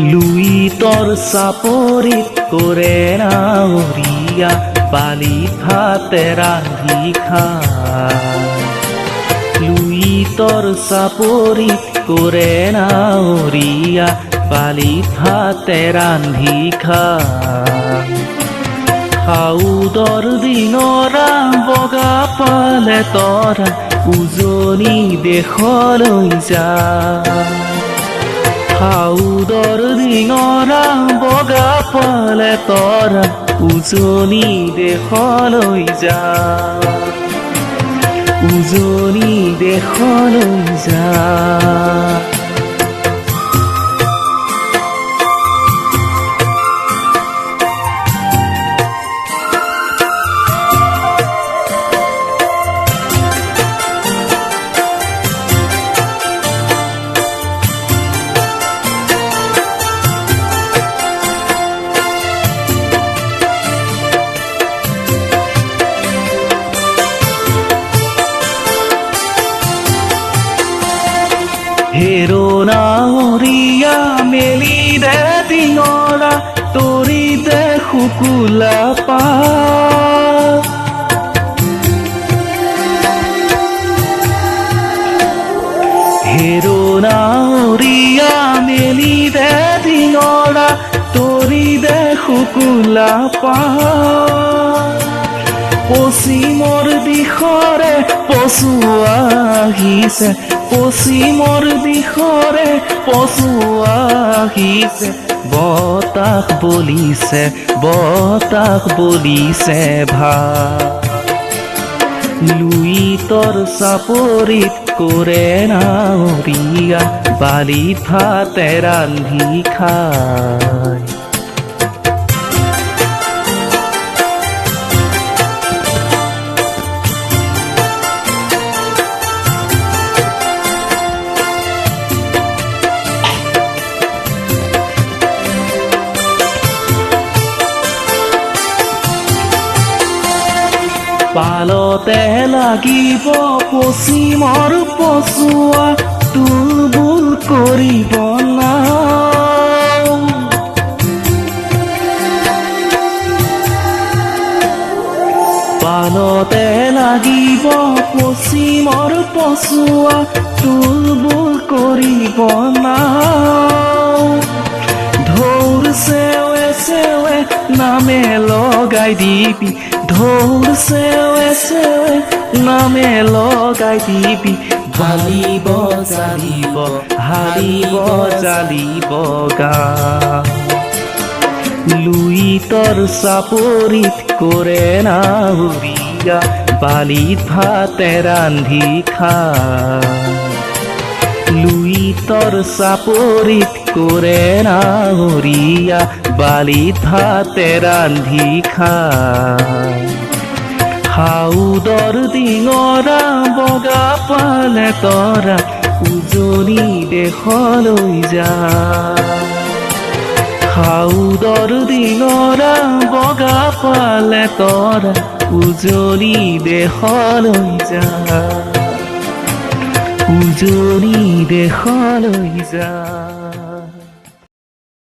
লুইতৰ চাপৰিত কৰে নাৱৰীয়া বালিত ভাতে ৰান্ধি খায়। লুইতৰ চাপৰিত কৰে নাৱৰীয়া বালিত ভাতে ৰান্ধি খায়। শাওদৰ দিনৰা বগা পালে তৰা উজনি দেশলৈ যায়। শাওদৰ দিনৰা বগা পালে তৰা উজনি দেশলৈ যায়। উজনি দেশলৈ যায়। হেৰো নাৱৰীয়া মেলি দে টিঙৰা তৰি দে শুকুলা পাত। হেৰো নাৱৰীয়া মেলি দে টিঙৰা তৰি দে শুকুলা পাত। পশ্চিমৰ দিশৰে পচুৱা আহিছে, পশ্চিমৰ দিশৰে পচুৱা আহিছে। বতাহ বলিছে, বতাহ বলিছে ভাত। লুইতৰ চাপৰিত কৰে নাৱৰীয়া বালিত ভাতে ৰান্ধি খায়। পালতে লাগিব পশ্চিমৰ পচুৱা তুলবুল কৰিব না। পালতে লাগিব পশ্চিমৰ পচুৱা তুলবুল কৰিব না। ঢৌৰ চেৱে চেৱে নামে লগাই দিবি, ঢৌৰ চেৱে চেৱে নামে লগাই দিবি। হালিব জালিব, হালিব জালিব গাঁও। লুইতৰ চাপৰিত কৰে নাৱৰীয়া বালিত ভাতে ৰান্ধি খায়। লুইতৰ চাপৰিত কৰে নাৱৰীয়া বালিত ভাতে ৰান্ধি খায়। শাওদৰ দিনৰা বগা পালে তৰা উজনি দেশলৈ যায়। শাওদৰ দিনৰা বগা পালে তৰা উজনি দেশলৈ যায়। উজনি দেশলৈ যায়।